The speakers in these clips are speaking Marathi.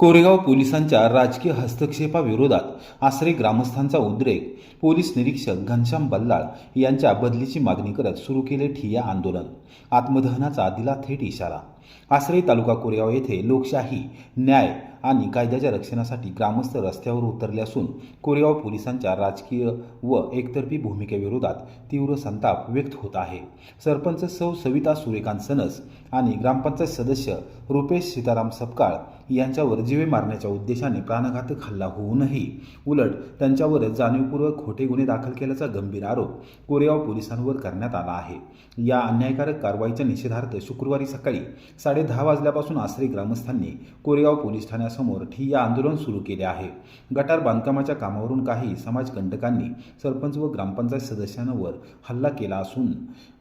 कोरेगाव पोलिसांच्या राजकीय हस्तक्षेपाविरोधात आसरे ग्रामस्थांचा उद्रेक. पोलीस निरीक्षक घनश्याम बल्लाळ यांच्या बदलीची मागणी करत सुरू केले ठिय्या आंदोलन. आत्मदहनाचा दिला थेट इशारा. आसरे तालुका कोरेगाव येथे लोकशाही, न्याय आणि कायद्याच्या रक्षणासाठी ग्रामस्थ रस्त्यावर उतरले असून कोरेगाव पोलिसांच्या राजकीय व एकतर्फी भूमिकेविरोधात तीव्र संताप व्यक्त होत आहे. सरपंच सौ सविता सूर्यकांत सनस आणि ग्रामपंचायत सदस्य रुपेश सीताराम सपकाळ यांच्यावर जीवे मारण्याच्या उद्देशाने प्राणघातक हल्ला होऊनही उलट त्यांच्यावर जाणीवपूर्वक खोटे गुन्हे दाखल केल्याचा गंभीर आरोप कोरेगाव पोलिसांवर करण्यात आला आहे. या अन्यायकारक कारवाईच्या निषेधार्थ शुक्रवारी सकाळी 10:30 वाजल्यापासून आसरे ग्रामस्थांनी कोरेगाव पोलीस ठाण्यासमोर ठिय्या आंदोलन सुरू केले आहे. गटार बांधकामाच्या कामावरून काही समाजकंटकांनी सरपंच व ग्रामपंचायत सदस्यांवर हल्ला केला असून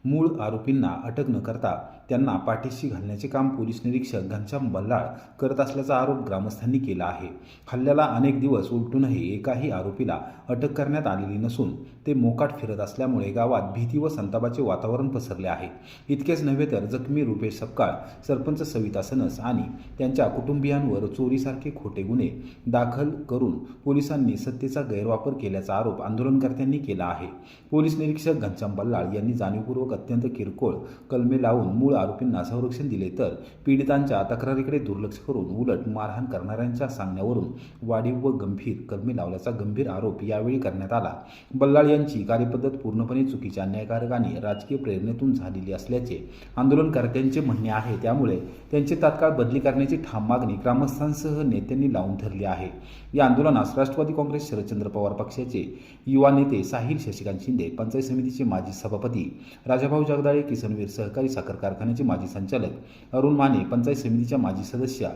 मूळ आरोपींना अटक न करता त्यांना पाठीशी घालण्याचे काम पोलीस निरीक्षक घनश्याम बल्लाळ करत असल्याचा आरोप ग्रामस्थांनी केला आहे. हल्ल्याला अनेक दिवस उलटूनही एकाही आरोपीला अटक करण्यात आलेली नसून ते मोकाट फिरत असल्यामुळे गावात भीती व संतापाचे वातावरण पसरले आहे. इतकेच नव्हे तर जखमी रुपेश सपकाळ, सरपंच सविता सनस आणि त्यांच्या कुटुंबियांवर चोरीसारखे खोटे गुन्हे दाखल करून पोलिसांनी सत्तेचा गैरवापर केल्याचा आरोप आंदोलनकर्त्यांनी केला आहे. पोलीस निरीक्षक घनश्याम बल्लाळ यांनी जाणीवपूर्वक अत्यंत किरकोळ कलमे लावून मूळ आरोपींना संरक्षण दिले तर पीडितांच्या तक्रारीकडे दुर्लक्ष करून उलट मारहाण करणाऱ्यांच्या सांगण्यावरून वाढीव व गंभीर कलमे लावल्याचा गंभीर आरोप यावेळी करण्यात आला. बल्लाळ यांची कार्यपद्धत पूर्णपणे चुकीच्या, अन्यायकारक आणि राजकीय प्रेरणेतून झालेली असल्याचे आंदोलनकर्त्यांचे म्हणणे आहे. त्यामुळे त्यांची तात्काळ बदली करण्याची ठाम मागणी ग्रामस्थांसह नेत्यांनी लावून धरली आहे. या आंदोलनास राष्ट्रवादी काँग्रेस शरदचंद्र पवार पक्षाचे युवा नेते साहिल शशिकांत शिंदे, पंचायत समितीचे माजी सभापती राजाभाऊ जगदाळे, किसनवीर सहकारी साखर कारखान्याचे माजी संचालक अरुण माने, पंचायत समितीच्या माजी सदस्या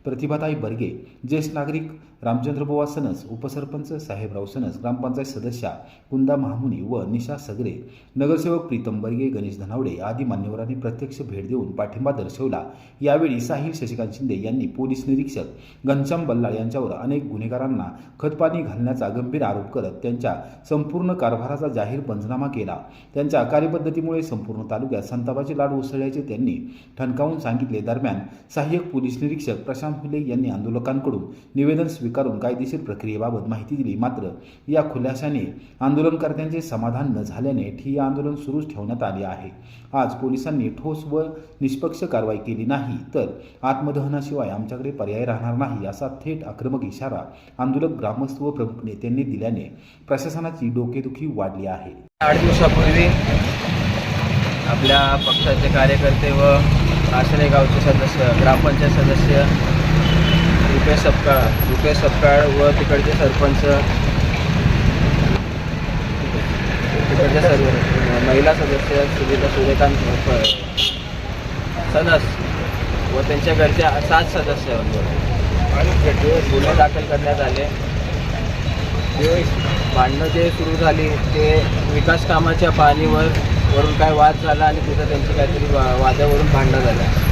प्रतिभाताई बर्गे, ज्येष्ठ नागरिक रामचंद्रबुवा सनस, उपसरपंच साहेबराव सनस, ग्रामपंचायत सदस्या कुंदा महामुनी व निशा सगरे, नगरसेवक प्रीतम बर्गे, गणेश धनावडे आदी मान्यवरांनी प्रत्यक्ष भेट देऊन पाठिंबा दर्शवला. यावेळी साहिल शशिकांत शिंदे यांनी पोलीस निरीक्षक घनश्याम बल्लाळ यांच्यावर अनेक गुन्हेगारांना खतपाणी घालण्याचा गंभीर आरोप करत त्यांच्या संपूर्ण कारभाराचा जाहीर पंचनामा केला. त्यांच्या कार्यपद्धतीमुळे संपूर्ण तालुक्यात संतापाची लाट उसळल्याचे त्यांनी ठणकावून सांगितले. दरम्यान सहाय्यक पोलीस निरीक्षक प्रशांत फुले यांनी आंदोलकांकडून निवेदन स्वीकारून कायदेशीर प्रक्रियेबाबत माहिती दिली. मात्र या खुलाशाने आंदोलनकर्त्यांचे समाधान न झाल्याने ठिय्या आंदोलन सुरूच ठेवण्यात आले आहे. आज पोलिसांनी ठोस व निष्पक्ष कारवाई केली नाही तर आत्मदहनाशिवाय आमच्याकडे पर्याय राहणार नाही असा थेट आक्रमक इशारा आंदोलक, ग्रामस्थ व प्रमुख नेत्यांनी दिल्याने प्रशासनाची डोकेदुखी वाढली आहे. 8 दिवसापूर्वी आपल्या पक्षाचे कार्यकर्ते व आसरे गावचे सदस्य, ग्रामपंचायत सदस्य रुपेश सपकाळ व तिकडचे सरपंच, तिकडचे सर्व महिला सदस्य सुनीता सूर्यकांत सनस व त्यांच्या घरच्या 7 सदस्यांवर गुन्हे दाखल करण्यात आले. भांडणं जे सुरू झाली ते विकास कामाच्या पाहणीवर वरून काय वाद झाला आणि तिथं त्यांची काहीतरी वादावरून भांडणं झालं.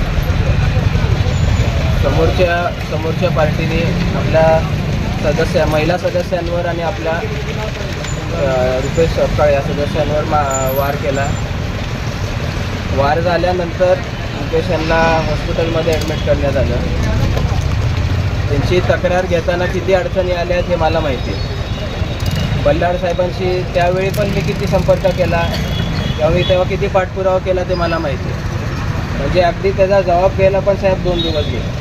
समोरच्या पार्टीने आपल्या महिला सदस्यांवर आणि आपल्या रुपेश सपकाळ या सदस्यांवर वार केला. वार झाल्यानंतर रुपेश यांना हॉस्पिटलमध्ये ॲडमिट करण्यात आलं. त्यांची तक्रार घेताना किती अडचणी आल्या हे मला माहिती आहे. बल्लाळ साहेबांशी त्यावेळी पण मी किती संपर्क केला, तेव्हा किती पाठपुरावा केला ते मला माहिती आहे. म्हणजे अगदी त्याचा जबाब घ्यायला पण साहेब 2 दिवस गेले.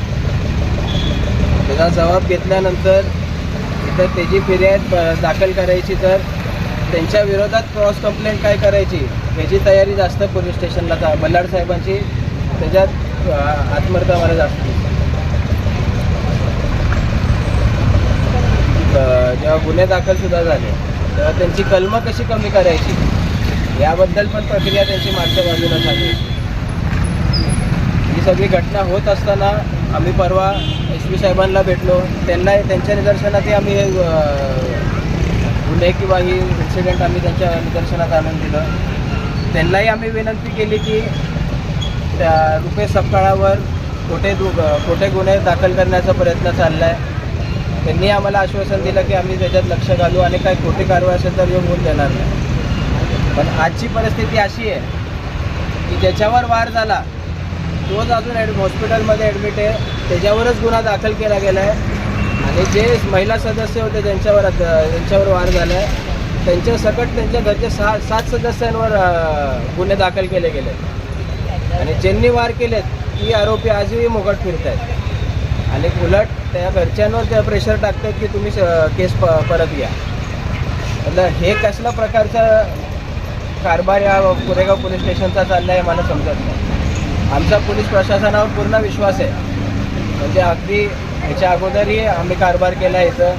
त्याचा जबाब घेतल्यानंतर इथं त्याची फिर्याद दाखल करायची तर त्यांच्या विरोधात क्रॉस कंप्लेंट काय करायची याची तयारी जास्त पोलीस स्टेशनला बल्लाळ साहेबांची त्याच्यात आत्महत्या मला जास्त. जेव्हा गुन्हे दाखलसुद्धा झाले तेव्हा त्यांची कलमं कशी कमी करायची याबद्दल पण प्रक्रिया त्यांची मागच्या बाजूला झाली. ही सगळी घटना होत असताना आम्ही परवा SP साहेबांना भेटलो. त्यांच्या निदर्शनातही आम्ही हे गुन्हे किंवा ही इन्सिडेंट आम्ही त्यांच्या निदर्शनात आणून दिलं. त्यांनाही आम्ही विनंती केली की त्या रुपेश सपकाळावर खोटे गुन्हे दाखल करण्याचा प्रयत्न चालला आहे. त्यांनी आम्हाला आश्वासन दिलं की आम्ही त्याच्यात लक्ष घालू आणि काही खोटी कारवाई असेल तर येऊन होऊन देणार नाही. पण आजची परिस्थिती अशी आहे की ज्याच्यावर वार झाला तोच अजून हॉस्पिटलमध्ये ॲडमिट आहे. त्याच्यावरच गुन्हा दाखल केला गेला आहे आणि जे महिला सदस्य होते ज्यांच्यावर वार झाला आहे त्यांच्या सकट त्यांच्या घरचे 7 सदस्यांवर गुन्हे दाखल केले गेले आणि ज्यांनी वार केलेत ती आरोपी आजही मोकाट फिरत आहेत आणि उलट त्या घरच्यांवर त्या प्रेशर टाकतात की तुम्ही केस परत घ्या. म्हणजे हे कसल्या प्रकारचा कारभार या कोरेगाव पोलीस स्टेशनचा चालला आहे मला समजत नाही. आमचा पोलीस प्रशासनावर पूर्ण विश्वास आहे. म्हणजे अगदी ह्याच्या अगोदरही आम्ही कारभार केला आहे इथं.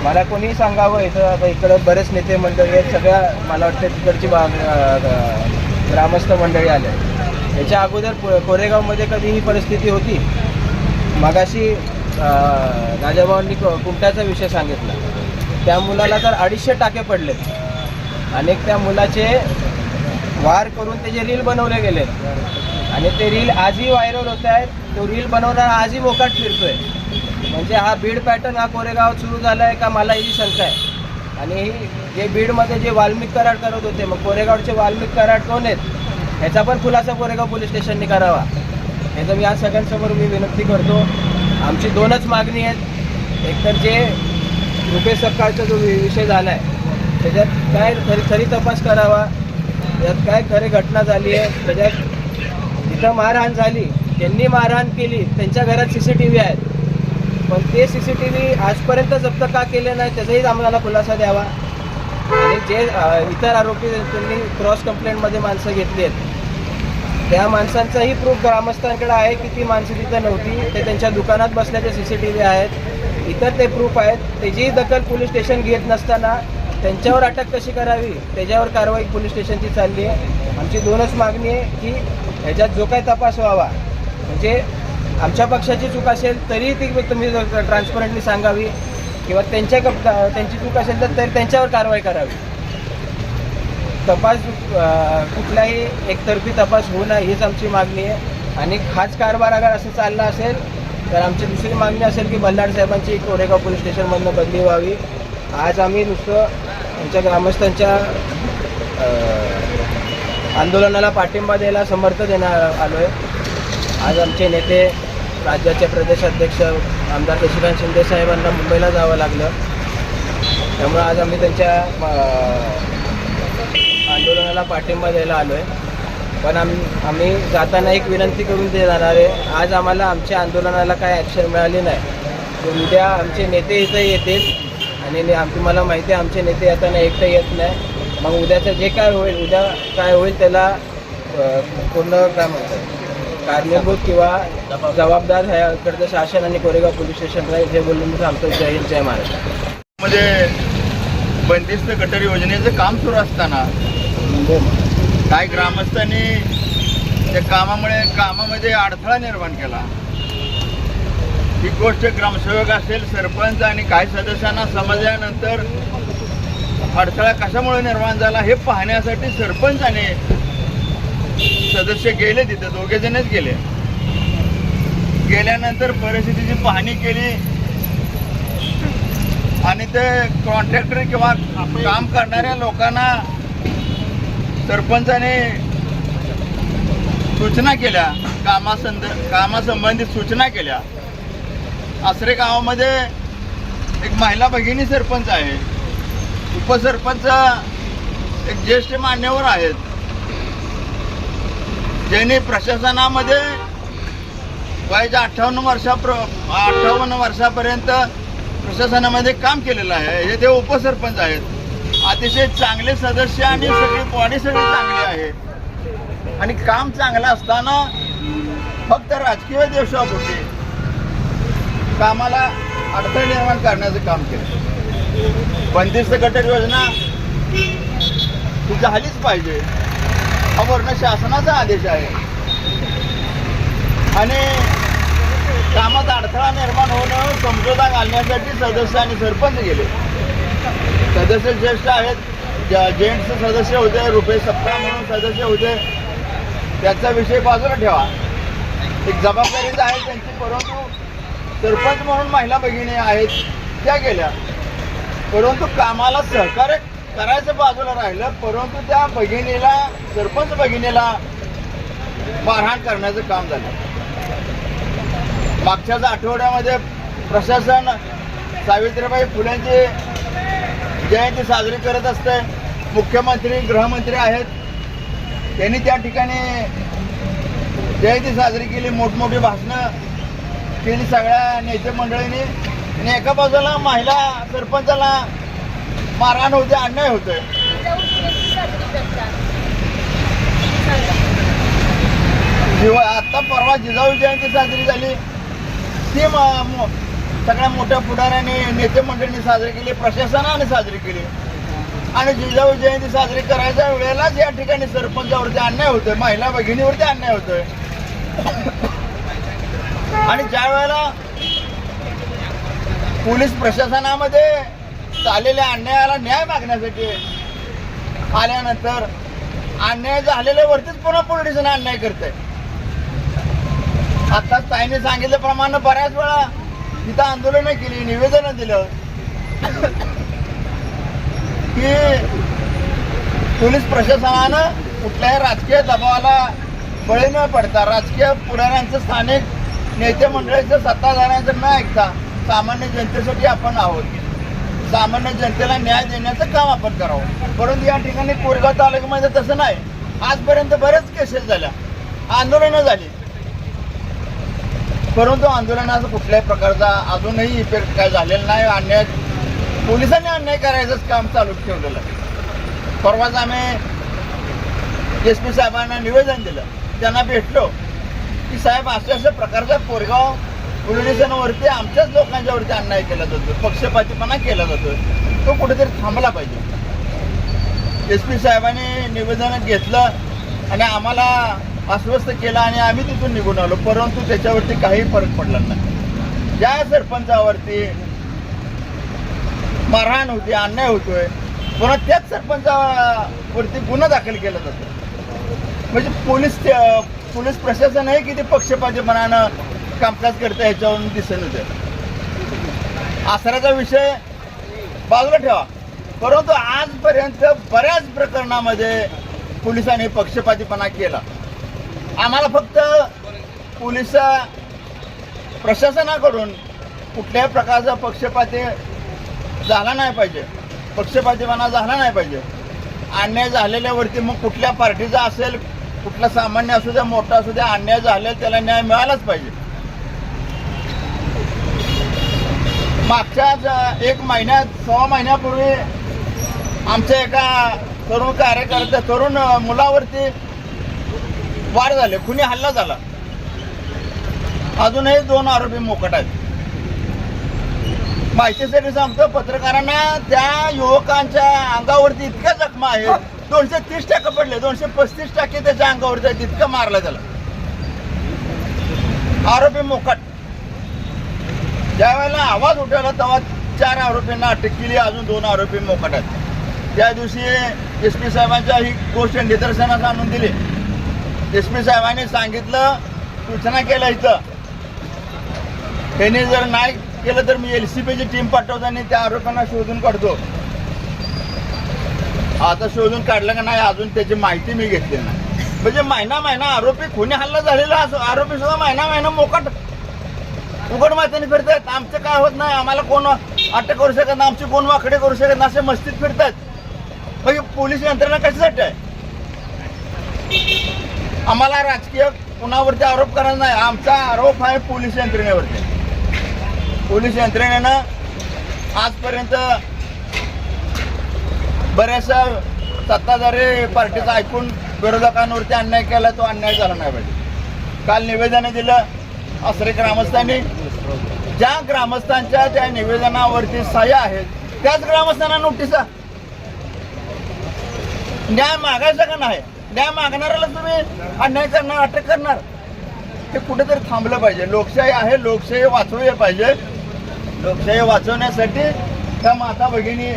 मला कोणीही सांगावं इथं आता इकडं बरेच नेते मंडळी आहेत सगळ्या मला वाटतं तिकडची ग्रामस्थ मंडळी आले. याच्या अगोदर कोरेगावमध्ये कधी ही परिस्थिती होती. मगाशी राजाभाऊंनी कुमट्याचा विषय सांगितला. त्या मुलाला तर 250 टाके पडलेत. अनेक त्या मुलाचे वार करून त्याचे रील बनवले गेलेत आणि ते रील आजही व्हायरल होत आहेत. तो रील बनवणारा आजही मोकाट फिरतोय. म्हणजे हा बीड पॅटर्न हा कोरेगावात सुरू झाला आहे का मला ही शंका आहे. आणि जे बीडमध्ये जे वाल्मिक कराड करत होते मग कोरेगावचे वाल्मिक कराड कोण आहेत ह्याचा पण खुलासा कोरेगाव पोलीस स्टेशनने करावा. ह्याचं मी आज सगळ्यांसमोर मी विनंती करतो. आमची 2च मागणी आहेत. एकतर जे रुपेश सपकाळचा जो विषय झाला आहे त्याच्यात काय खरी तपास करावा. यात काय खरी घटना झाली आहे. त्याच्यात जिथं मारहाण झाली त्यांनी मारहाण केली त्यांच्या घरात CCTV आहेत पण ते CCTV आजपर्यंत जप्त का केले नाही त्याचाही आम्हाला खुलासा द्यावा. आणि जे इतर आरोपी त्यांनी क्रॉस कंप्लेंटमध्ये माणसं घेतली आहेत त्या माणसांचाही प्रूफ ग्रामस्थांकडे आहे की ती माणसं तिथं नव्हती. ते त्यांच्या दुकानात बसल्याचे CCTV आहेत. इतर ते प्रूफ आहेत. त्याचीही दखल पोलीस स्टेशन घेत नसताना त्यांच्यावर अटक कशी करावी त्याच्यावर कारवाई पोलीस स्टेशनची चालली आहे. आमची 2च मागणी आहे की ह्याच्यात जो काही तपास व्हावा म्हणजे आमच्या पक्षाची चूक असेल तरी ती तुम्ही ट्रान्सपरंटली सांगावी किंवा त्यांची चूक असेल तर तरी त्यांच्यावर कारवाई करावी. तपास कुठलाही एकतर्फी तपास होऊ नये हीच आमची मागणी आहे. आणि हाच कारभार अगर असं चालला असेल तर आमची दुसरी मागणी असेल की बल्लाळ साहेबांची कोरेगाव पोलीस स्टेशनमधून बदली व्हावी. आज आम्ही नुसतं आमच्या ग्रामस्थांच्या आंदोलनाला पाठिंबा द्यायला समर्थ देणार आलो आहे. आज आमचे नेते राज्याचे प्रदेश अध्यक्ष आमदार शशिकांत शिंदे साहेबांना मुंबईला जावं लागलं त्यामुळे आज आम्ही त्यांच्या आंदोलनाला पाठिंबा द्यायला आलो आहे. पण आम्ही जाताना एक विनंती करून ते जाणार आहे. आज आम्हाला आमच्या आंदोलनाला काय ॲक्शन मिळाली नाही तर उद्या आमचे नेते इथं येतील आणि तुम्हाला माहिती आहे आमचे नेते येताना एकटं येत नाही. मग उद्याचं जे काय होईल उद्या काय होईल त्याला पूर्ण काय म्हणतात कारणीभूत किंवा जबाबदार ह्याकडचं शासन आणि कोरेगाव पोलीस स्टेशन राहील हे बोलून मी सांगतो. जय हिंद जय महाराष्ट्र. मध्ये बंदिस्त गटर योजनेचं काम सुरू असताना काही ग्रामस्थांनी त्या कामामध्ये अडथळा निर्माण केला. ही गोष्ट ग्रामसेवक असेल सरपंच आणि काही सदस्यांना समजल्यानंतर अडथळा कशामुळे निर्माण झाला हे पाहण्यासाठी सरपंच आणि सदस्य गेले तिथे. 2 जणच गेले. गेल्यानंतर परिस्थितीची पाहणी केली आणि ते कॉन्ट्रॅक्टर किंवा काम करणाऱ्या लोकांना सरपंचाने सूचना केल्या. कामासंबंधित सूचना केल्या. आसरे गावामध्ये एक महिला भगिनी सरपंच आहे. उपसरपंच एक ज्येष्ठ मान्यवर आहेत ज्यांनी प्रशासनामध्ये वयाच्या 58 वर्षापर्यंत प्रशासनामध्ये काम केलेलं आहे. हे ते उपसरपंच आहेत. अतिशय चांगले सदस्य आणि सगळी बॉडी सगळी चांगली आहे आणि काम चांगलं असताना फक्त राजकीय देशापोटी कामाला अडथळे निर्माण करण्याचं काम केलं. बंदिस्त गटर योजना ही झालीच पाहिजे हा वर्ण शासनाचा आदेश आहे आणि कामात अडथळा निर्माण होणं समझोता घालण्यासाठी सदस्य आणि सरपंच गेले. सदस्य ज्येष्ठ आहेत. जेंट्स सदस्य होते. रुपेश सपकाळ म्हणून सदस्य होते. त्याचा विषय बाजूला ठेवा. एक जबाबदारीच आहे त्यांची. परंतु सरपंच म्हणून महिला भगिनी आहेत त्या गेल्या. परंतु कामाला सहकार्य करायचं बाजूला राहिलं. परंतु त्या भगिनीला सरपंच भगिनीला मारहाण करण्याचं काम झालं. मागच्याच आठवड्यामध्ये प्रशासन सावित्रीबाई फुलेंची जयंती साजरी करत असते. मुख्यमंत्री गृहमंत्री आहेत, त्यांनी त्या ठिकाणी जयंती साजरी केली, मोठमोठी भाषणं केली सगळ्या नेते मंडळींनी. आणि एका बाजूला महिला सरपंचाला मारहाण होते, अन्याय होतोय. आता परवा जिजाऊ जयंती साजरी झाली, ती सगळ्या मोठ्या पुढाऱ्यांनी नेते मंडळींनी साजरी केली, प्रशासनाने साजरी केली. आणि जिजाऊ जयंती साजरी करायच्या वेळेलाच या ठिकाणी सरपंचावरती अन्याय होतोय, महिला भगिनीवरती अन्याय होतोय. आणि ज्या वेळेला पोलीस प्रशासनामध्ये झालेल्या अन्यायाला न्याय मागण्यासाठी आल्यानंतर अन्याय झालेल्यावरतीच पुन्हा पोलिसांना अन्याय करते. आता ताईने सांगितल्याप्रमाणे बऱ्याच वेळा तिथं आंदोलनं केली, निवेदनं दिलं की पोलीस प्रशासनानं कुठल्याही राजकीय दबावाला बळी न पडता, राजकीय पुढाऱ्यांचं, स्थानिक नेते मंडळीचं, सत्ताधाऱ्यांचं न ऐकता सामान्य जनतेसाठी आपण आहोत, सामान्य जनतेला न्याय देण्याचं काम आपण करावं. परंतु या ठिकाणी कोरेगाव तालुक्यामध्ये तसं नाही. आजपर्यंत बरेच केसेस झाल्या, आंदोलनं झाली, परंतु आंदोलनाचा कुठल्याही प्रकारचा अजूनही इफेक्ट काय झालेला नाही. अन्याय पोलिसांनी अन्याय करायचंच काम चालू ठेवलेलं आहे. परवाच आम्ही SP साहेबांना निवेदन दिलं, त्यांना भेटलो की साहेब अशा प्रकारचा कोरेगाव पोलीस स्टेशनवरती आमच्याच लोकांच्यावरती अन्याय केला जातो, पक्षपातीपणा केला जातो, तो कुठेतरी थांबला पाहिजे. SP साहेबांनी निवेदन घेतलं आणि आम्हाला आश्वस्त केलं आणि आम्ही तिथून निघून आलो. परंतु त्याच्यावरती काही फरक पडला नाही. ज्या सरपंचावरती मारहाण होती, अन्याय होतोय, पुन्हा त्याच सरपंचावरती गुन्हा दाखल केला जातो. म्हणजे पोलीस प्रशासन आहे किती पक्षपातीपणानं कामकाज करतं ह्याच्यावरून दिसून येते. आसराचा विषय बाजूला ठेवा, परंतु आजपर्यंत बऱ्याच प्रकरणामध्ये पोलिसांनी पक्षपातीपणा केला. आम्हाला फक्त पोलीस प्रशासनाकडून कुठल्याही प्रकारचा पक्षपाती झाला नाही पाहिजे, पक्षपातीपणा झाला नाही पाहिजे. अन्याय झालेल्यावरती मग कुठल्या पार्टीचा असेल, कुठला सामान्य असू द्या, मोठा असू द्या, अन्याय झालेला त्याला न्याय मिळालाच पाहिजे. मागच्याच 1 महिन्यात, 6 महिन्यापूर्वी आमच्या एका तरुण मुलावरती वार झाले, खुनी हल्ला झाला. अजूनही 2 आरोपी मोकाट आहेत. माहितीसाठी सांगतो पत्रकारांना, त्या युवकांच्या अंगावरती इतक्या जखमा आहेत, 230 टाके पडले, 235 टाके त्याच्या अंगावरती आहेत, इतकं मारलं त्याला. आरोपी मोकाट. ज्या वेळेला आवाज उठवला तेव्हा 4 आरोपींना अटक केली, अजून 2 आरोपी मोकाट आहेत. त्या दिवशी SP साहेबांच्या ही गोष्ट निदर्शनास आणून दिली. SP साहेबांनी सांगितलं, सूचना केलं, इथं त्यांनी जर नाही केलं तर मी LCPची टीम पाठवतो आणि त्या आरोपांना शोधून काढतो. आता शोधून काढलं का नाही अजून त्याची माहिती मी घेतली नाही. म्हणजे महिना आरोपी खुनी हल्ला झालेला आरोपी सुद्धा महिना मोकाट उघड माहिती फिरतात. आमचं काय होत नाही, आम्हाला कोण अटक करू शकत नाही, आमची कोण वाकडे करू शकत नाही, असे मस्तीत फिरतात. म्हणजे पोलीस यंत्रणा कशासाठी आहे? आम्हाला राजकीय कुणावरती आरोप करायचा नाही, आमचा आरोप आहे पोलीस यंत्रणेवरती. पोलीस यंत्रणेनं आजपर्यंत बऱ्याचशा सत्ताधारी पार्टीचा ऐकून विरोधकांवरती अन्याय केला, तो अन्याय झाला नाही पाहिजे. काल निवेदन दिलं आसरे ग्रामस्थांनी, ज्या ग्रामस्थांच्या त्या निवेदनावरती सह्या आहेत त्याच ग्रामस्थांना नोटिसा. न्याय मागायचा का नाही? न्याय मागणाऱ्याला तुम्ही अन्याय करणार, अटक करणार, हे कुठेतरी थांबलं पाहिजे. लोकशाही आहे, लोकशाही वाचवली पाहिजे. लोकशाही वाचवण्यासाठी त्या माता भगिनी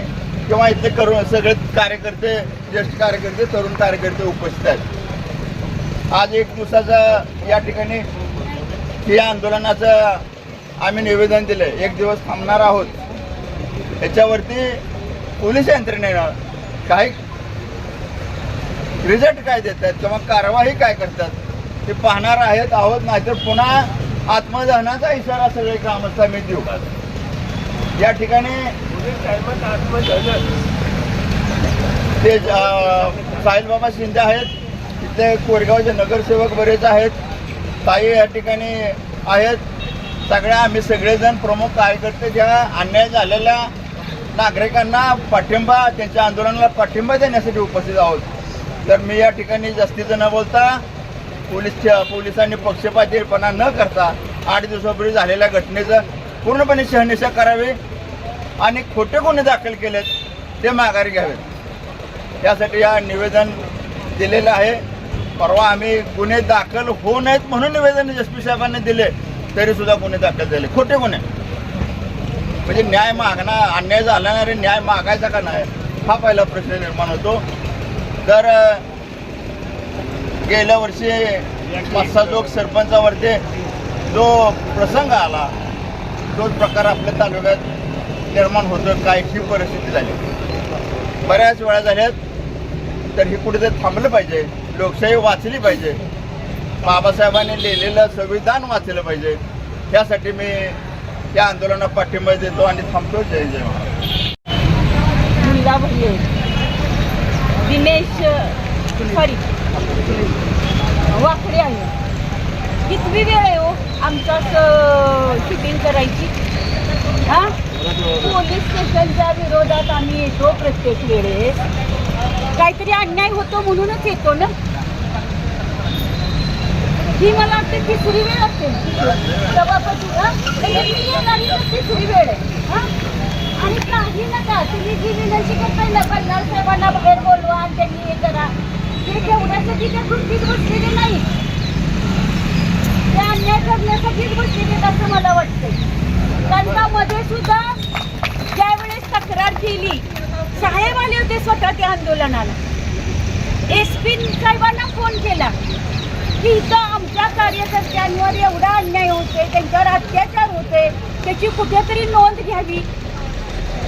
किंवा इथले सगळे कार्यकर्ते, ज्येष्ठ कार्यकर्ते, तरुण कार्यकर्ते उपस्थित आहेत. आज 1 दिवसाचं या ठिकाणी या आंदोलनाचं आम्ही निवेदन दिलंय. 1 दिवस थांबणार आहोत. याच्यावरती पोलीस यंत्रणेनं काही रिझल्ट काय देतात किंवा कारवाई काय करतात ते पाहणार आहोत. नाहीतर पुन्हा आत्मदहनाचा इशारा सगळे ग्रामस्थ मी देऊ का? या ठिकाणी ते साहिलबाबा शिंदे आहेत, तिथले कोरेगावचे नगरसेवक बरेच आहेत, काही या ठिकाणी आहेत. आम्ही सगळेजण प्रमुख कार्यकर्ते ज्या अन्याय झालेल्या नागरिकांना पाठिंबा, त्यांच्या आंदोलनाला पाठिंबा देण्यासाठी उपस्थित आहोत. तर मी या ठिकाणी जास्तीचं न बोलता पोलिसांनी पक्षपातीपणा न करता 8 दिवसापूर्वी झालेल्या घटनेचं पूर्णपणे शहानिशा करावी आणि खोटे गुन्हे दाखल केलेत ते माघारी घ्यावेत, यासाठी या निवेदन दिलेलं आहे. परवा आम्ही गुन्हे दाखल होऊ नयेत म्हणून निवेदन एसपी साहेबांनी दिले, तरी सुद्धा गुन्हे दाखल झाले, खोटे गुन्हे. म्हणजे न्याय मागणार, अन्याय झाल्याने न्याय मागायचा का नाही, हा पहिला प्रश्न निर्माण होतो. तर गेल्या वर्षी मस्साजोग सरपंचावरती जो प्रसंग आला, तोच प्रकार आपल्या तालुक्यात निर्माण होतो. काय ही परिस्थिती झाली, बऱ्याच वेळा झाल्यात. तर ही कुठेतरी थांबलं पाहिजे, लोकशाही वाचली पाहिजे, बाबासाहेबांनी लिहिलेलं संविधान वाचलं पाहिजे. त्यासाठी मी या आंदोलनाला पाठिंबा देतो आणि थांबतो. जय जय मुलगा भरले दिनेश सॉरी वाकडे आहे. कितवी वेळ आहे हो आमचं शूटिंग करायची? हा, पोलीस स्टेशनच्या विरोधात आम्ही येतो प्रत्येक वेळेस. काहीतरी अन्याय होतो म्हणूनच येतो ना. ही मला वाटतं तिसरी वेळ असेल सभापती. तिसरी वेळ आहे. आणि काही नका, तुम्ही जी विनंती करताय ना पन्नास साहेबांना बाहेर बोलवा आणि त्यांनी हे करा, ते ठेवण्यासाठी त्या कृतीत बसलेले नाही, ते अन्याय करण्यासाठीच बसलेले असं मला वाटतं. कारण का मध्ये सुद्धा ज्यावेळेस तक्रार केली, साहेब आले होते स्वतः त्या आंदोलनाला, SP साहेबांना फोन केला की इथं आमच्या कार्यकर्त्यांवर एवढा अन्याय होते, त्यांच्यावर अत्याचार होते, त्याची कुठेतरी नोंद घ्यावी.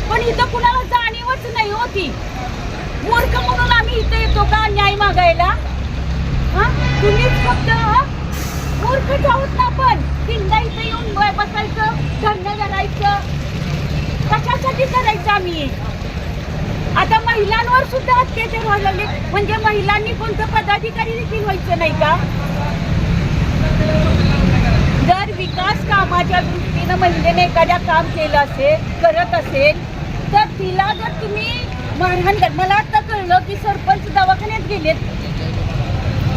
पण इथं कुणाला जाणीवच नाही होती. मूर्ख म्हणून आम्ही इथं येतो का न्याय मागायला? हा, तुम्हीच फक्त मूर्खच आहोत ना. आपण किंदा इथं येऊन बसायचं, धरणं करायचं, कशासाठी करायचं आम्ही? आता महिलांवर सुद्धा अत्याचार व्हायला लागले, म्हणजे महिलांनी कोणतं पदाधिकारी देखील व्हायचं नाही का? जर विकास कामाच्या दृष्टीनं महिलेने एखाद्या काम केलं असेल, करत असेल, तर तिला जर तुम्ही मारहाण कर, मला आता कळलं की सरपंच दवाखान्यात गेलेत.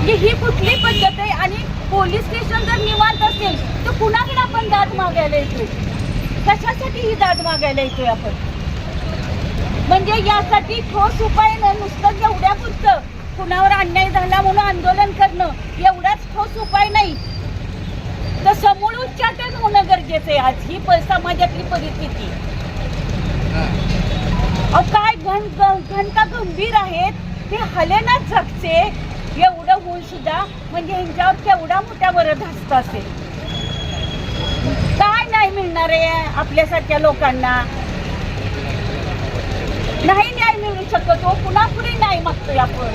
ही कुठली पद्धत आहे? आणि पोलीस स्टेशन जर निवांत असेल तर कुणाकडे आपण दाद मागायला येतोय? कशासाठी ही दाद मागायला येतोय आपण? म्हणजे यासाठी ठोस उपाय न नुसतं एवढ्यापुरतं कुणावर अन्याय झाला म्हणून आंदोलन करणं एवढाच ठोस उपाय नाही, तर समूळ उच्चाटन होणं गरजेचं आहे. आज ही समाजातली परिस्थिती काय घनता गंभीर आहेत, ते हलेनाच झगचे. एवढं होऊन सुद्धा म्हणजे ह्यांच्यावर केवढा मोठा बरदास्त असेल. काय नाही मिळणार आहे आपल्यासारख्या लोकांना? नाही न्याय मिळू शकत हो. पुन्हा पुढे न्याय मागतोय आपण.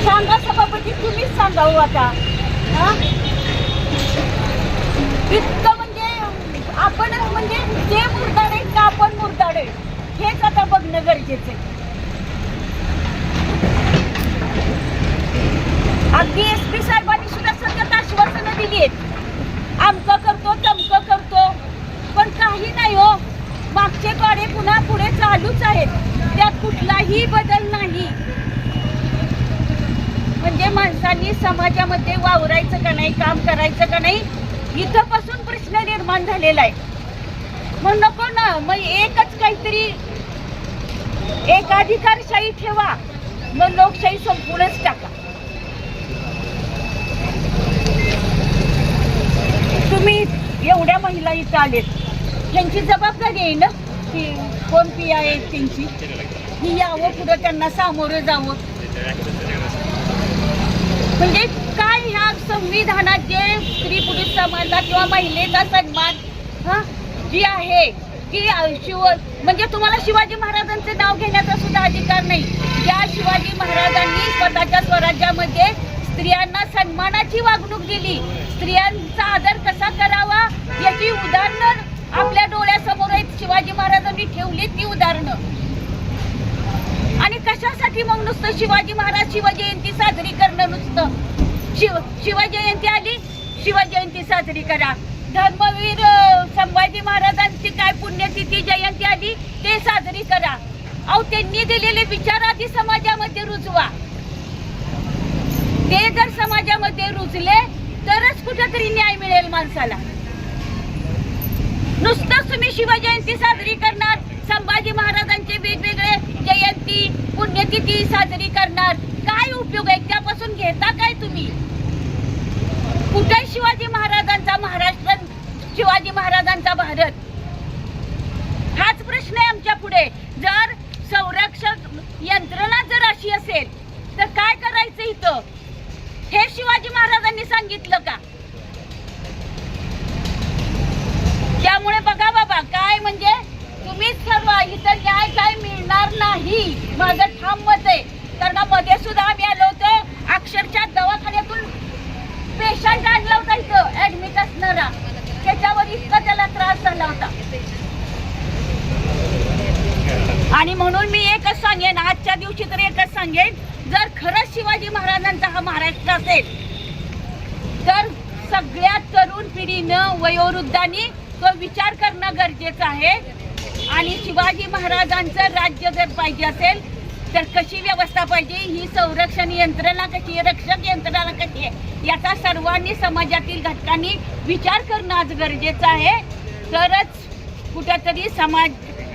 सांगा सभापती, तुम्हीच सांगा हो आता. इतकं म्हणजे आपणच म्हणजे ते मुर्दाड आहेत का आपण मुर्दाड आहे, हेच आता बघणं गरजेचं आहे. अगदी SP साहेबांनी सुद्धा सतत आश्वासनं दिली आहेत, आमचं करतो तमकं करतो, पण काही नाही हो. मागचे पाडे पुन्हा पुढे चालूच आहेत, त्यात कुठलाही बदल नाही. म्हणजे माणसांनी समाजामध्ये वावरायचं का नाही, काम करायचं का नाही, इथंपासून प्रश्न निर्माण झालेला आहे. मग नको ना, मग एकच काहीतरी एक अधिकारशाही ठेवा, मग लोकशाही संपूर्णच टाका. तुम्ही एवढ्या महिला इथं आलेत, त्यांची जबाबदारी आहे ना की कोण पी आहे त्यांची, ही यावं पुढं, त्यांना सामोरं जावं. म्हणजे काय ह्या संविधानात जे स्त्री पुरुष समानता किंवा महिलेचा सन्मान जी आहे की म्हणजे तुम्हाला शिवाजी महाराजांचे नाव घेण्याचा सुद्धा अधिकार नाही. ज्या शिवाजी महाराजांनी स्वतःच्या स्वराज्यामध्ये स्त्रियांना सन्मानाची वागणूक दिली, स्त्रियांचा आदर कसा करावा याची उदाहरणं आपल्या डोळ्यासमोर आहेत. शिवाजी महाराजांनी ठेवली ती उदाहरणं. आणि कशासाठी मग नुसतं शिवाजी महाराज शिवजयंती साजरी करणं, नुसतं शिवजयंती आली शिवजयंती साजरी करा, धर्मवीर संभाजी महाराजांची काय पुण्यतिथी जयंती आली ते साजरी करा. अहो, त्यांनी दिलेले विचार आधी समाजामध्ये रुजवा. ते जर समाजामध्ये रुजले तरच कुठेतरी न्याय मिळेल माणसाला. नुसतंच तुम्ही शिवजयंती साजरी करणार, संभाजी महाराजांचे वेगवेगळे जयंती पुण्यतिथी साजरी करणार, काय उपयोग आहे? त्यापासून घेता काय तुम्ही? कुठे शिवाजी महाराजांचा महाराष्ट्र, शिवाजी महाराजांचा भारत? हाच प्रश्न आहे आमच्या पुढे. जर संरक्षक यंत्रणा जर अशी असेल तर काय करायचं इथं? हे शिवाजी महाराजांनी सांगितलं का? त्यामुळे बघा बाबा, काय म्हणजे तुम्हीच ठरवा, इथं न्याय काय मिळणार नाही, माझं ठाम मत आहे. कारण मध्ये सुद्धा आम्ही आलो होतो, अक्षरशः दवाखान्यातून पेशंट आणला होता इथं ऍडमिट असणारा, त्याच्यावर इतका त्याला त्रास झाला होता. आणि म्हणून मी एकच सांगेन, आजच्या दिवशी तर एकच सांगेन, जर खरंच शिवाजी महाराजांचा हा महाराष्ट्र असेल तर सगळ्यात तरुण पिढीनं, वयोवृद्धांनी तो विचार करणं गरजेचं आहे. आणि शिवाजी महाराजांचं राज्य जर पाहिजे असेल तर कशी व्यवस्था पाहिजे, ही संरक्षण यंत्रणा कशी आहे, रक्षक यंत्रणा कशी आहे, याचा सर्वांनी समाजातील घटकांनी विचार करणं आज गरजेचं आहे. तरच कुठेतरी समाज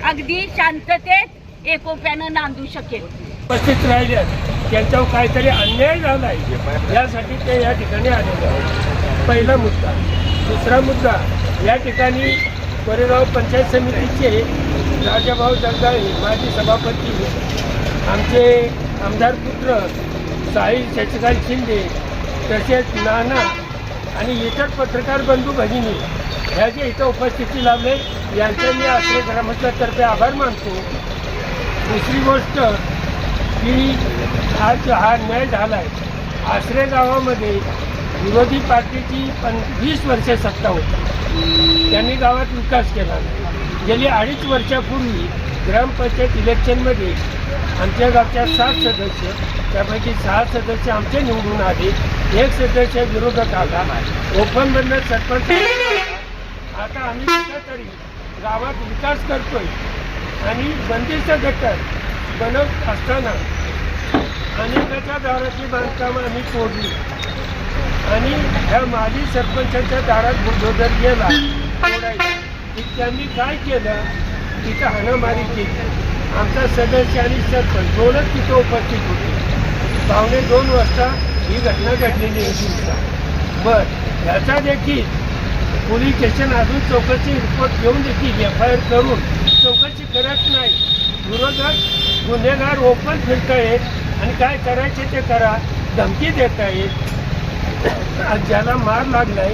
अगदी शांततेत एकोप्यानं नांदू शकेल. उपस्थित राहिले त्यांच्यावर काहीतरी अन्याय झाला आहे यासाठी ते या ठिकाणी आलेले आहेत. पहिला मुद्दा. दुसरा मुद्दा, या ठिकाणी कोरेगाव पंचायत समितीचे राजाभाऊ जगदाळे माजी सभापती, आमचे आमदार पुत्र साहिल शशिकांत शिंदे, तसेच नाना आणि इतर पत्रकार बंधू भगिनी ह्या जे इथं उपस्थिती लाभले यांचे मी आश्रय ग्रामस्थातर्फे आभार मानतो. दुसरी गोष्ट की आज हा न्याय झाला आहे. आश्रय गावामध्ये विरोधी पार्टीची 20 वर्षे सत्ता होती, त्यांनी गावात विकास केला नाही. गेली 2.5 वर्षापूर्वी ग्रामपंचायत इलेक्शनमध्ये आमच्या गावच्या 7 सदस्य, त्यापैकी 6 सदस्य आमचे निवडून आले, 1 सदस्य विरोधक आला, ओपनमधनं सरपंच. आता आम्ही कुठेतरी गावात विकास करतोय आणि बंदिस्त गटर बनवत असताना अनेकाच्या दाराची बांधकामं आम्ही तोडली आणि ह्या माजी सरपंचांच्या दारात बुलडोझर गेला तोडायला. त्यांनी काय केलं, तिथं हाणामारी केली. आमचा सदस्य आणि सरपंच दोनच तिथं उपस्थित होते. 1:15 वाजता ही घटना घडलेली आहे दिवसा. ह्याचा देखील पोलीस स्टेशन अजून चौकशी रिपोर्ट घेऊन देखील FIR करून चौकशी करत नाही. विरोधक गुन्हेगार ओपन फिरत आहेत आणि काय करायचे ते करा, धमकी देत आहेत. ज्याला मार लागलाय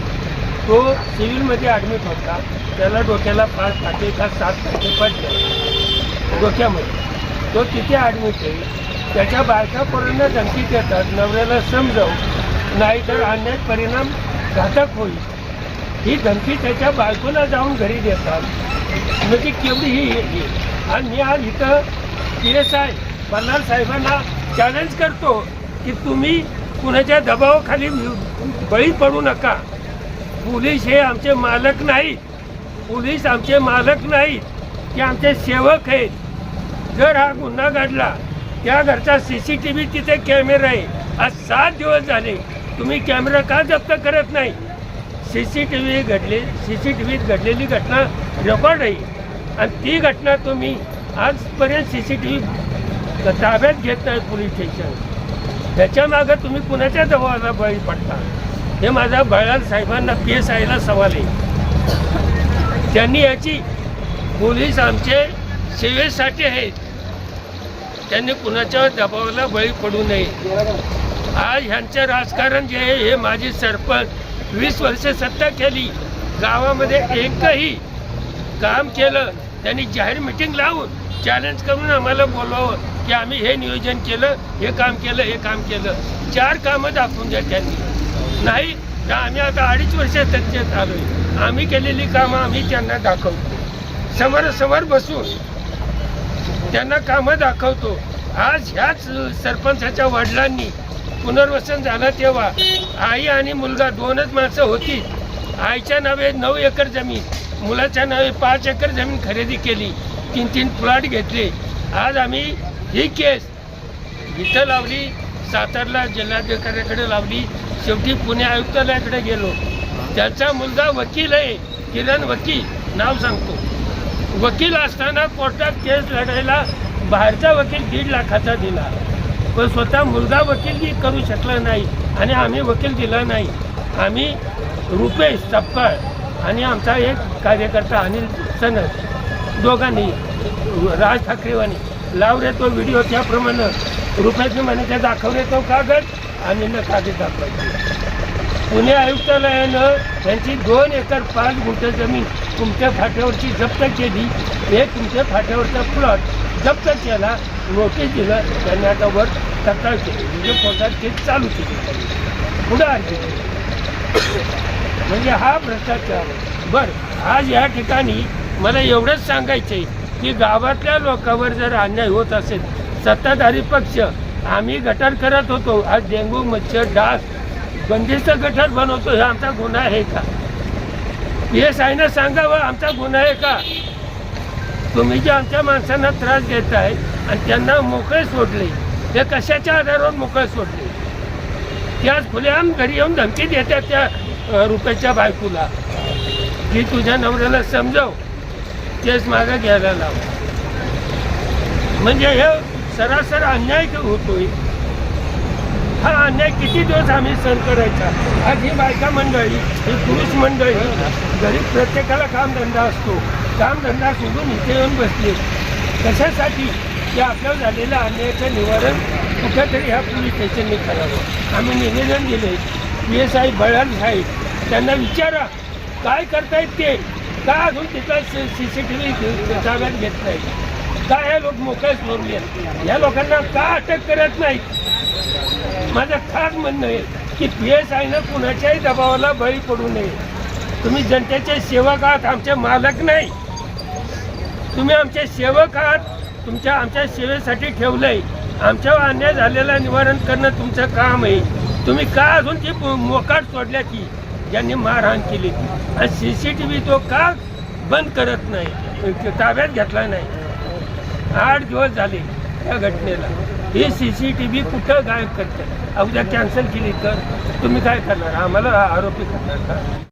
तो सिव्हिलमध्ये ॲडमिट होता, त्याला डोक्याला 5 टाके का 7 टाके पडले डोक्यामध्ये, तो तिथे ॲडमिट आहे. त्याच्या बायका पोरांना धमकी देतात, नवऱ्याला समजावून नाही तर अन्याय परिणाम घातक होईल ही धमकी त्याच्या बायकोला जाऊन घरी देतात. म्हणजे केवढी ही. आणि मी आज इथं PSI बल्लाळ साहेबांना चॅलेंज करतो की तुम्ही कुणाच्या दबावाखाली बळी पडू नका. पोलीस हे आमचे मालक नाहीत, पोलीस आमचे मालक नाहीत, ते आमचे सेवक आहेत. जर हा गुन्हा घडला, त्या घरचा CCTV तिथे कॅमेरा आहे. आज 7 दिवस झाले, तुम्ही कॅमेरा का जप्त करत नाही? CCTVत घडलेली घटना रेकॉर्ड आहे आणि ती घटना तुम्ही आजपर्यंत CCTV ताब्यात घेत नाही पोलीस स्टेशन. त्याच्या मागं तुम्ही कुणाच्या दबावाला बळी पडता? हे माझा बल्लाळ साहेबांना PSIला सवाल आहे. त्यांनी याची, पोलीस आमचे सेवेसाठी आहेत, त्यांनी कुणाच्या दबावाला बळी पडू नये. आज ह्यांचं राजकारण जे आहे, हे माझी सरपंच 20 वर्ष सत्ता केली, गावामध्ये एकही काम केलं त्यांनी जाहीर मिटिंग लावून चॅलेंज करून आम्हाला बोलवावं की आम्ही हे नियोजन केलं, हे काम केलं, हे काम केलं. 4 कामं दाखवून द्या त्यांनी. नाही तर आम्ही आता 2.5 वर्ष सत्तेत आलोय. आम्ही केलेली कामं आम्ही त्यांना दाखवतो, समोरासमोर बसून त्यांना कामं दाखवतो. आज ह्याच सरपंचाच्या वडिलांनी पुनर्वसन झालं तेव्हा आई आणि मुलगा 2च माणसं होती. आईच्या नावे 9 एकर जमीन, मुलाच्या नावे 5 एकर जमीन खरेदी केली, 3 प्लॉट घेतले. आज आम्ही ही केस इथं लावली, सातारला जिल्हाधिकाऱ्याकडे लावली, शेवटी पुणे आयुक्तालयाकडे गेलो. त्यांचा मुलगा वकील आहे, किरण वकील नाव सांगतो. वकील असताना कोर्टात केस लढायला बाहेरचा वकील 1.5 लाखाचा दिला, पण स्वतः मुलगा वकील करू शकला नाही आणि आम्ही वकील दिला नाही. आम्ही रुपेश सपकाळ आणि आमचा एक कार्यकर्ता अनिल सनद दोघांनी राज ठाकरेवानी लाव रे तो व्हिडिओ, त्याप्रमाणे रुपेशने म्हणे ते दाखवले तो कागद, अनिलनं कागद दाखवायचे. पुणे आयुक्तालयानं त्यांची 2 एकर 5 गुंठ जमीन तुमच्या फाट्यावरची जप्त केली. एक तुमच्या फाट्यावरचा प्लॉट जप्त केला, नोटीस दिलं, त्यांनी आता वर तक्रार केली, म्हणजे कोर्टात केस चालू केली. पुढं आणखी म्हणजे हा भ्रष्टाचार. बरं, आज या ठिकाणी मला एवढंच सांगायचं आहे की गावातल्या लोकांवर जर अन्याय होत असेल, सत्ताधारी पक्ष आम्ही गटार करत होतो, आज डेंग्यू मच्छर डास बंदिस्त गटार बनवतो, हे आमचा गुन्हा आहे का? PSIनं सांगावं आमचा गुन्हा आहे का? तुम्ही जे आमच्या माणसांना त्रास देत आहे आणि त्यांना मोकळे सोडले, ते कशाच्या आधारावर मोकळे सोडले? त्याच खुलेआम घरी येऊन धमकी देतात त्या रुपयाच्या बायकोला की तुझ्या नवऱ्याला समजव, केस मागं घ्यायला लाव. म्हणजे हे सरासर अन्याय होतोय. हा अन्याय किती दिवस आम्ही सहन करायचा? आज ही बायका मंडळी, ही पुरुष मंडळी, गरीब प्रत्येकाला कामधंदा असतो, कामधंदा सोडून इथे येऊन बसले कशासाठी? की आपल्याला झालेल्या अन्यायाचं निवारण कुठेतरी ह्या पोलीस स्टेशनने करावं. आम्ही निवेदन दिले. PSI बळाल साहेब, त्यांना विचारा काय करतायत ते, का अजून तिथला CCTV ताब्यात घेत नाही, का हे लोक मोकळे सोडले, या लोकांना का अटक करत नाहीत? माझं खास म्हणणं आहे की PSIनं कुणाच्याही दबावाला बळी पडू नये. तुम्ही जनतेचे सेवक आहात, आमचे मालक नाही. तुम्ही आमचे सेवक आहात, आमच्या सेवेसाठी ठेवलंय. आमच्यावर अन्याय झालेला निवारण करणं तुमचं काम आहे. तुम्ही का अजून ती मोकाट सोडल्या की ज्यांनी मारहाण केली, आणि CCTV तो का बंद करत नाही, ताब्यात घेतला नाही? 8 दिवस झाले या घटनेला. ही CCTV कुठं गायब करते? उद्या कॅन्सल केली तर तुम्ही काय करणार? आम्हाला आरोपी करणार का?